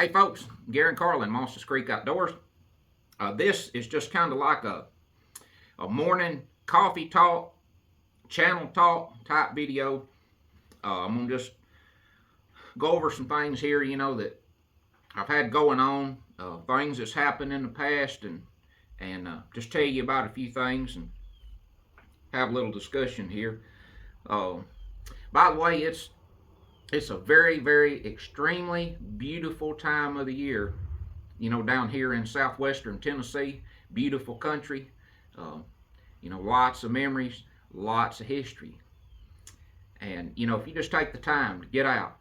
Hey folks, Gary and Carlin, Monsters Creek Outdoors. This is just kind of like a morning coffee talk, channel talk type video. I'm going to just go over some things here, that I've had going on, things that's happened in the past, and just tell you about a few things and have a little discussion here. Uh, by the way, it's a very, very extremely beautiful time of the year, down here in southwestern Tennessee. Beautiful country, uh, lots of memories, lots of history. And, if you just take the time to get out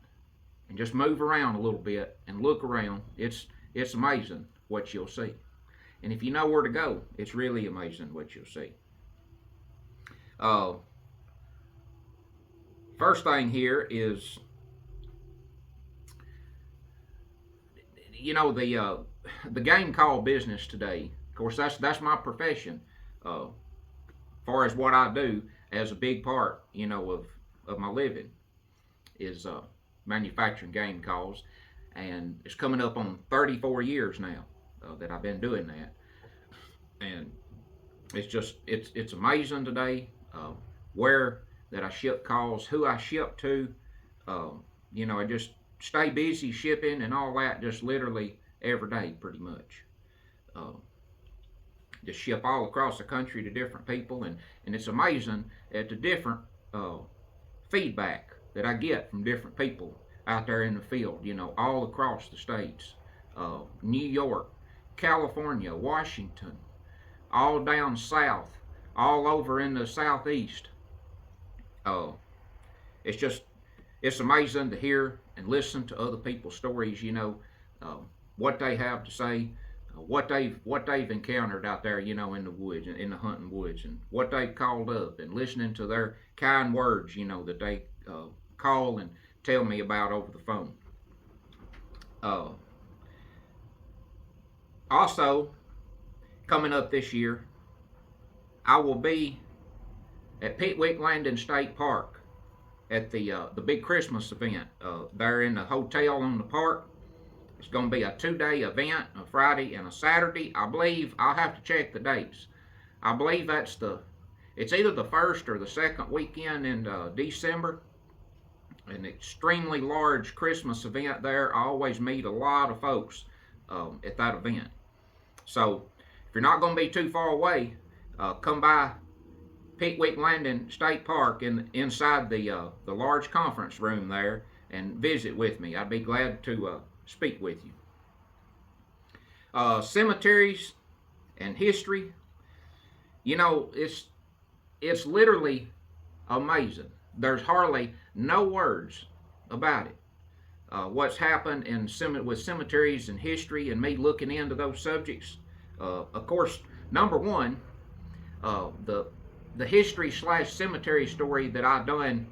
and just move around a little bit and look around, it's amazing what you'll see. And if you know where to go, it's really amazing what you'll see. Uh, First thing here is, the game call business today. Of course, that's my profession. As far as what I do, as a big part, of my living is manufacturing game calls, and it's coming up on 34 years now that I've been doing that, and it's amazing today where that I ship calls, who I ship to. I just stay busy shipping and all that, just literally every day, pretty much. Uh, just ship all across the country to different people, and it's amazing at the different feedback that I get from different people out there in the field, all across the states. New York, California, Washington, all down south, all over in the southeast. Uh, it's just, it's amazing to hear and listen to other people's stories, uh, what they have to say, what they've encountered out there, in the woods, in the hunting woods, and what they've called up, and listening to their kind words, that they call and tell me about over the phone. Also, coming up this year, I will be at Pickwick Landing State Park at the big Christmas event there in the hotel on the park. It's going to be a 2-day event, a Friday and a Saturday. I believe, I'll have to check the dates. I believe it's either the first or the second weekend in December. An extremely large Christmas event there. I always meet a lot of folks at that event. So if you're not going to be too far away, come by Pickwick Landing State Park inside the large conference room there and visit with me. I'd be glad to speak with you. Cemeteries and history, it's literally amazing. There's hardly no words about it. What's happened with cemeteries and history, and me looking into those subjects. Of course, number one, the history / cemetery story that I done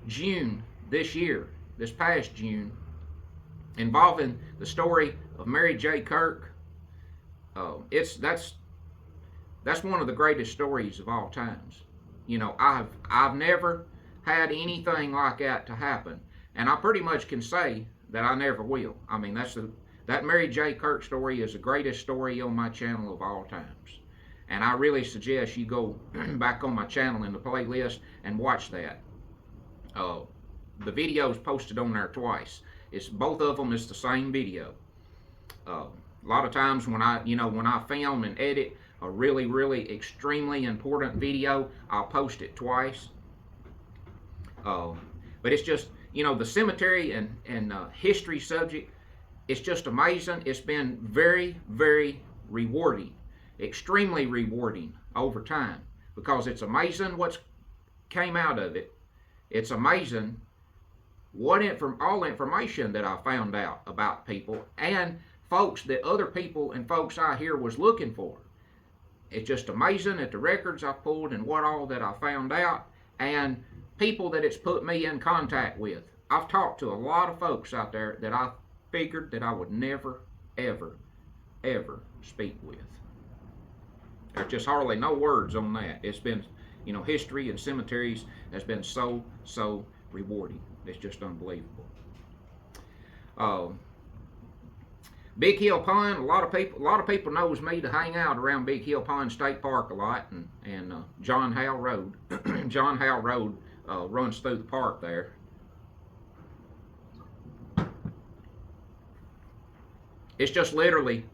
June this past June, involving the story of Mary J. Kirk. That's one of the greatest stories of all times. I've never had anything like that to happen, and I pretty much can say that I never will. I mean, that Mary J. Kirk story is the greatest story on my channel of all times, and I really suggest you go back on my channel in the playlist and watch that. The video's posted on there twice. It's both of them. It's the same video. A lot of times when I film and edit a really, really extremely important video, I'll post it twice. But it's just, the cemetery and history subject, it's just amazing. It's been very, very rewarding, extremely rewarding over time, because it's amazing what's came out of it. It's amazing all information that I found out about people and folks that other people and folks I hear was looking for. It's just amazing at the records I pulled and what all that I found out, and people that it's put me in contact with. I've talked to a lot of folks out there that I figured that I would never, ever, ever speak with. There's just hardly no words on that. It's been, history and cemeteries has been so rewarding. It's just unbelievable. Big Hill Pond. A lot of people knows me to hang out around Big Hill Pond State Park a lot, and John Howell Road. John Howell Road runs through the park there. It's just literally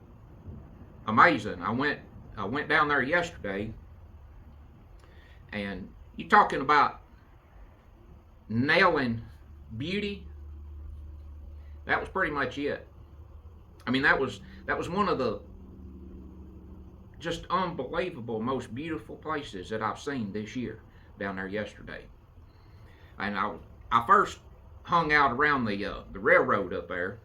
amazing. I went down there yesterday, and you talking about nailing beauty. That was pretty much it. I mean, that was one of the just unbelievable, most beautiful places that I've seen this year down there yesterday. And I first hung out around the railroad up there,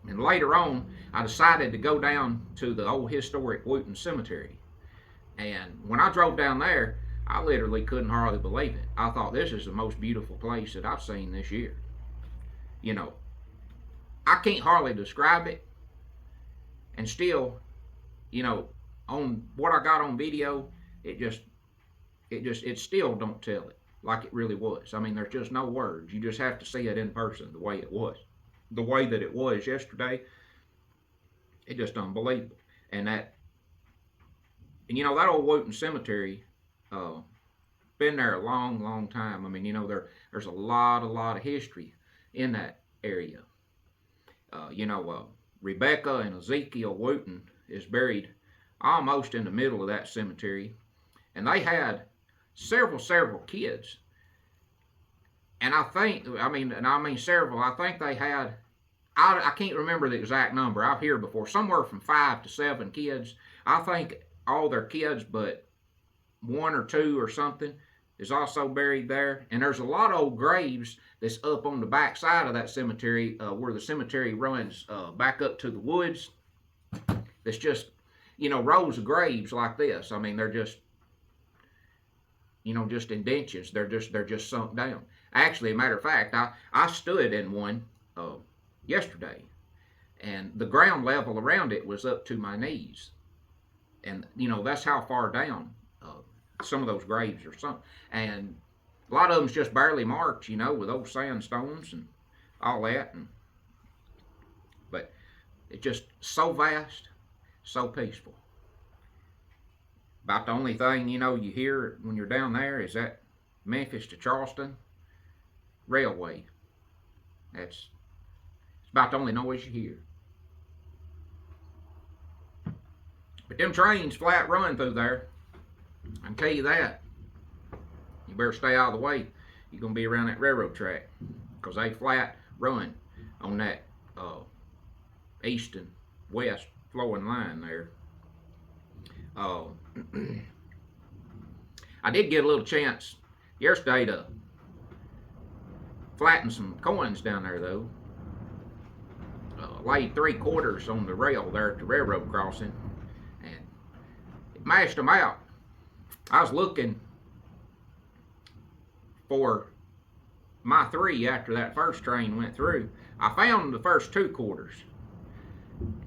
and later on I decided to go down to the old historic Wootton Cemetery. And when I drove down there, I literally couldn't hardly believe it. I thought, this is the most beautiful place that I've seen this year. You know, I can't hardly describe it, and still, you know, on what I got on video, it still don't tell it like it really was. I mean, there's just no words. You just have to see it in person the way it was. The way that it was yesterday, it just unbelievable. And you know, that old Wootton Cemetery, been there a long, long time. I mean, you know, there's a lot of history in that area. You know, Rebecca and Ezekiel Wootton is buried almost in the middle of that cemetery, and they had several kids. And I mean several. I think they had, I can't remember the exact number. I've heard before, somewhere from 5 to 7 kids. I think all their kids but 1 or 2 or something is also buried there. And there's a lot of old graves that's up on the back side of that cemetery, where the cemetery runs back up to the woods. That's just, you know, rows of graves like this. I mean, they're just, you know, just indentions. They're just sunk down. Actually, a matter of fact, I stood in one yesterday, and the ground level around it was up to my knees. And, you know, that's how far down some of those graves are sunk. And a lot of them's just barely marked, you know, with old sandstones and all that. But it's just so vast, so peaceful. About the only thing, you know, you hear when you're down there is that Memphis to Charleston railway. It's about the only noise you hear. But them trains flat run through there. I can tell you that. You better stay out of the way. You're going to be around that railroad track, because they flat run on that east and west flowing line there. I did get a little chance yesterday to flatten some coins down there, though. Laid 3/4 on the rail there at the railroad crossing, and it mashed them out. I was looking for my 3 after that first train went through. I found the first 2 quarters,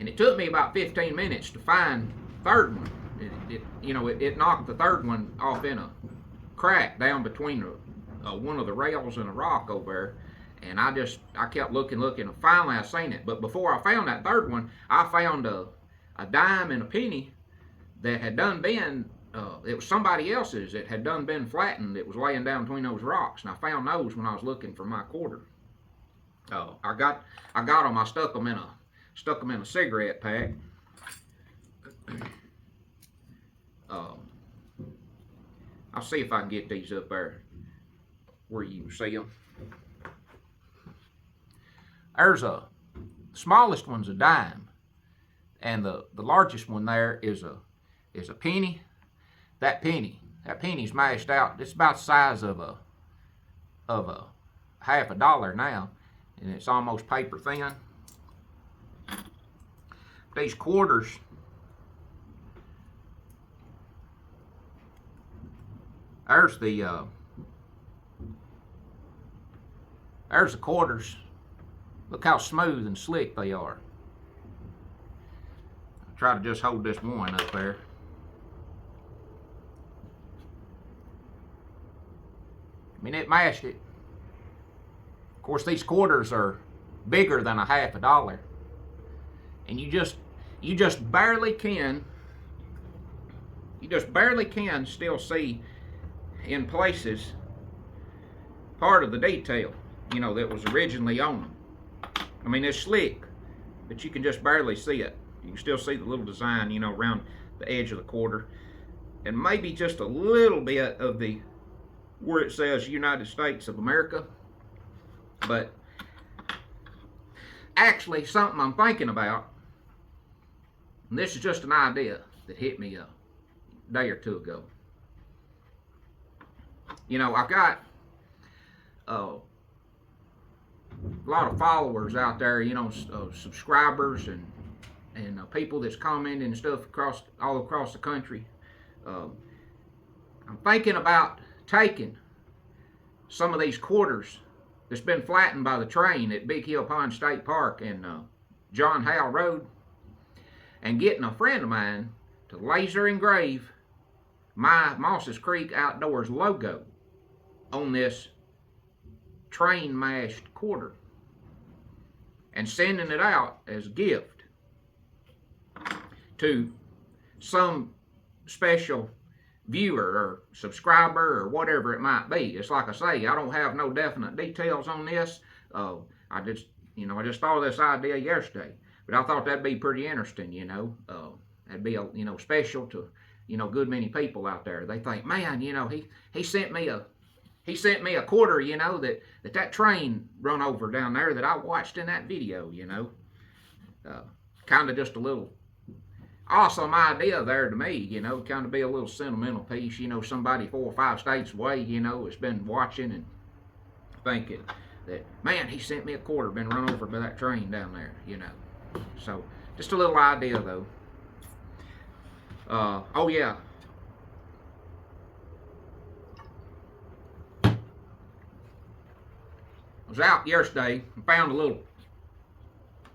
and it took me about 15 minutes to find the third one. It knocked the third one off in a crack down between one of the rails and a rock over there. And I kept looking, and finally I seen it. But before I found that third one, I found a dime and a penny that had done been, it was somebody else's that had done been flattened. It was laying down between those rocks, and I found those when I was looking for my quarter. I got them. I stuck them in a cigarette pack. I'll see if I can get these up there where you can see them. There's the smallest one's a dime, and the largest one there is a penny. That penny's mashed out. It's about the size of a $50 now, and it's almost paper thin. These quarters, there's the quarters. Look how smooth and slick they are. I'll try to just hold this one up there. I mean, it mashed it. Of course, these quarters are bigger than a $50. and you just barely can still see in places part of the detail, that was originally on them. I mean, it's slick, but you can just barely see it. You can still see the little design, around the edge of the quarter, and maybe just a little bit of the where it says United States of America. But actually, something I'm thinking about, and this is just an idea that hit me a day or two ago. I've got a lot of followers out there, subscribers and people that's commenting and stuff all across the country. I'm thinking about taking some of these quarters that's been flattened by the train at Big Hill Pond State Park and John Howe Road, and getting a friend of mine to laser engrave my Mosses Creek Outdoors logo on this train mashed quarter and sending it out as a gift to some special viewer or subscriber or whatever it might be. It's like I say, I don't have no definite details on this. I just thought of this idea yesterday, but I thought that'd be pretty interesting. That'd be special to good many people out there. They think, man, he sent me a quarter, that train run over down there that I watched in that video. Kind of just a little awesome idea there to me, kind of be a little sentimental piece. Somebody 4 or 5 states away, has been watching and thinking that, man, he sent me a quarter, been run over by that train down there, So just a little idea though. Oh yeah. I was out yesterday and found a little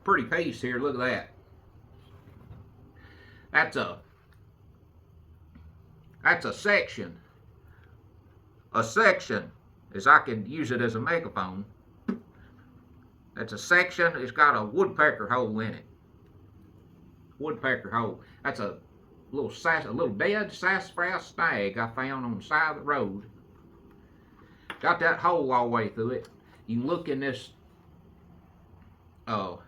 pretty piece here. Look at that. That's a section. A section, as I can use it as a megaphone. That's a section. It's got a woodpecker hole in it. Woodpecker hole. That's a little dead sassafras stag I found on the side of the road. Got that hole all the way through it. You look in this. You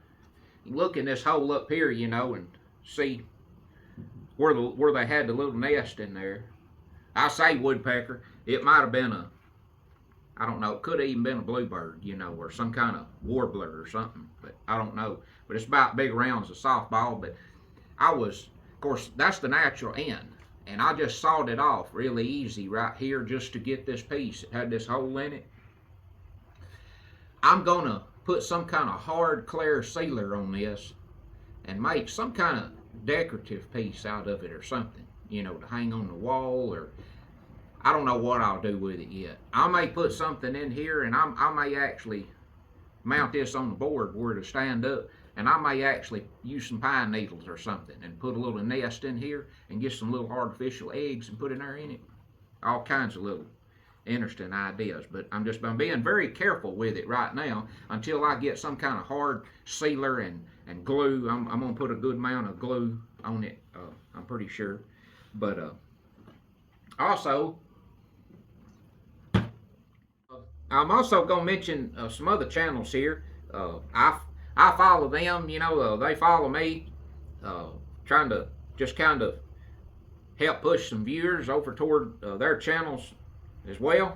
look in this hole up here, and see where they had the little nest in there. I say woodpecker. It might have been I don't know, it could have even been a bluebird, or some kind of warbler or something, but I don't know. But it's about big around as a softball. But of course, that's the natural end. And I just sawed it off really easy right here just to get this piece. It had this hole in it. I'm going to put some kind of hard clear sealer on this and make some kind of decorative piece out of it or something, to hang on the wall, or I don't know what I'll do with it yet. I may put something in here, and I may actually mount this on the board where it'll stand up, and I may actually use some pine needles or something and put a little nest in here and get some little artificial eggs and put in there in it. All kinds of little interesting ideas, but I'm being very careful with it right now until I get some kind of hard sealer and glue. I'm gonna put a good amount of glue on it, I'm pretty sure. But also, I'm also gonna mention some other channels here. I follow them, they follow me, trying to just kind of help push some viewers over toward their channels as well.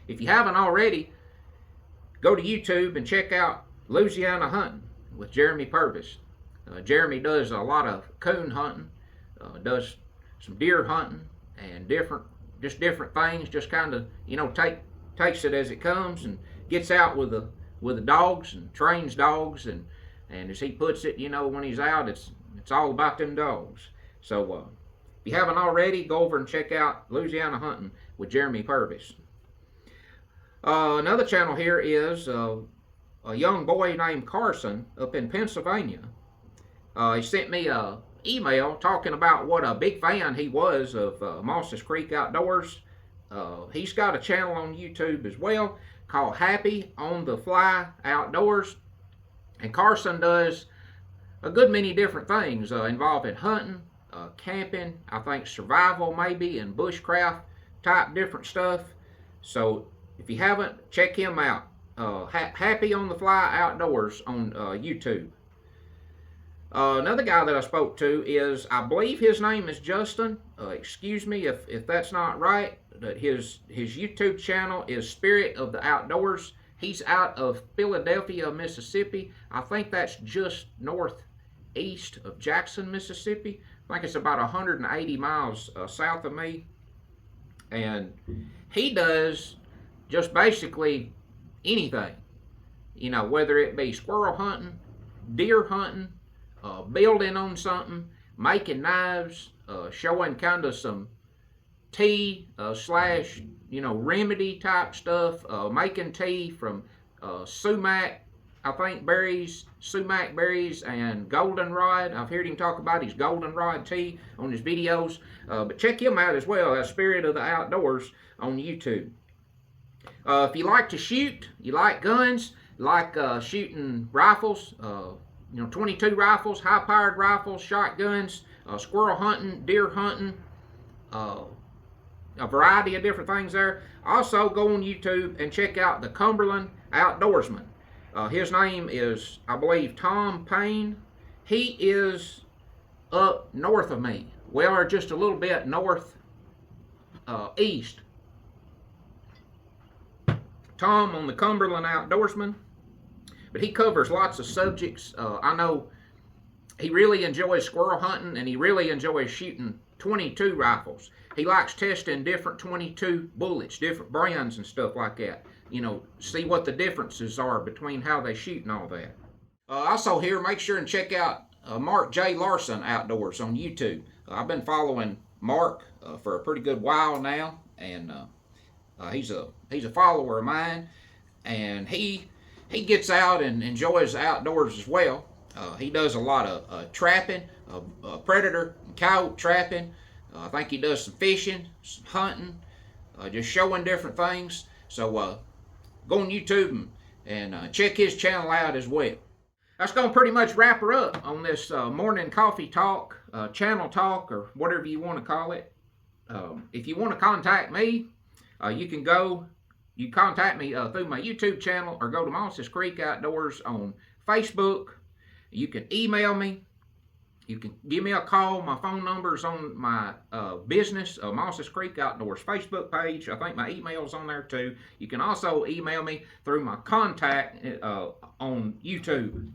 If you haven't already, go to YouTube and check out Louisiana Hunting with Jeremy Purvis. Jeremy does a lot of coon hunting, does some deer hunting, and different things. Just kind of takes it as it comes and gets out with the dogs and trains dogs, and as he puts it, when he's out, it's all about them dogs. So if you haven't already, go over and check out Louisiana Hunting with Jeremy Purvis. Another channel here is a young boy named Carson up in Pennsylvania. He sent me an email talking about what a big fan he was of Mosses Creek Outdoors. He's got a channel on YouTube as well called Happy on the Fly Outdoors. And Carson does a good many different things involving hunting, camping, I think survival maybe, and bushcraft type different stuff. So if you haven't, check him out. Happy on the Fly Outdoors on YouTube. Another guy that I spoke to is, I believe his name is Justin. Excuse me if that's not right. But his YouTube channel is Spirit of the Outdoors. He's out of Philadelphia, Mississippi. I think that's just northeast of Jackson, Mississippi. I think it's about 180 miles south of me. And he does just basically anything. You know, whether it be squirrel hunting, deer hunting, building on something, making knives, showing kind of some tea slash, you know, remedy type stuff, making tea from sumac, I think sumac berries, and goldenrod. I've heard him talk about his goldenrod tea on his videos. But check him out as well, Spirit of the Outdoors on YouTube. If you like to shoot, you like guns, like shooting rifles, you know, 22 rifles, high-powered rifles, shotguns, squirrel hunting, deer hunting, a variety of different things there. Also, go on YouTube and check out the Cumberland Outdoorsman. His name is, I believe, Tom Payne. He is up north of me. We are just a little bit north east. Tom on the Cumberland Outdoorsman. But he covers lots of subjects. I know he really enjoys squirrel hunting, and he really enjoys shooting 22 rifles. He likes testing different 22 bullets, different brands and stuff like that. You know, see what the differences are between how they shoot and all that. Also here, make sure and check out Mark J. Larson Outdoors on YouTube. I've been following Mark for a pretty good while now, and he's a follower of mine, and he gets out and enjoys the outdoors as well. He does a lot of trapping, predator and coyote trapping. I think he does some fishing, some hunting, just showing different things. So go on YouTube and check his channel out as well. That's going to pretty much wrap her up on this morning coffee talk, channel talk, or whatever you want to call it. If you want to contact me, you can contact me through my YouTube channel, or go to Mosses Creek Outdoors on Facebook. You can email me. You can give me a call. My phone number is on my business, Mosses Creek Outdoors Facebook page. I think my email's on there too. You can also email me through my contact on YouTube.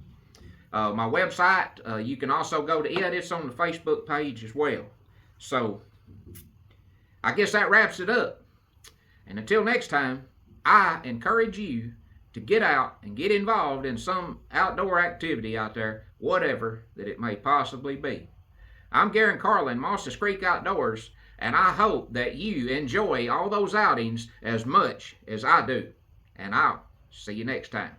My website, you can also go to it. It's on the Facebook page as well. So I guess that wraps it up. And until next time, I encourage you to get out and get involved in some outdoor activity out there, whatever that it may possibly be. I'm Garen Carlin, Mosses Creek Outdoors, and I hope that you enjoy all those outings as much as I do. And I'll see you next time.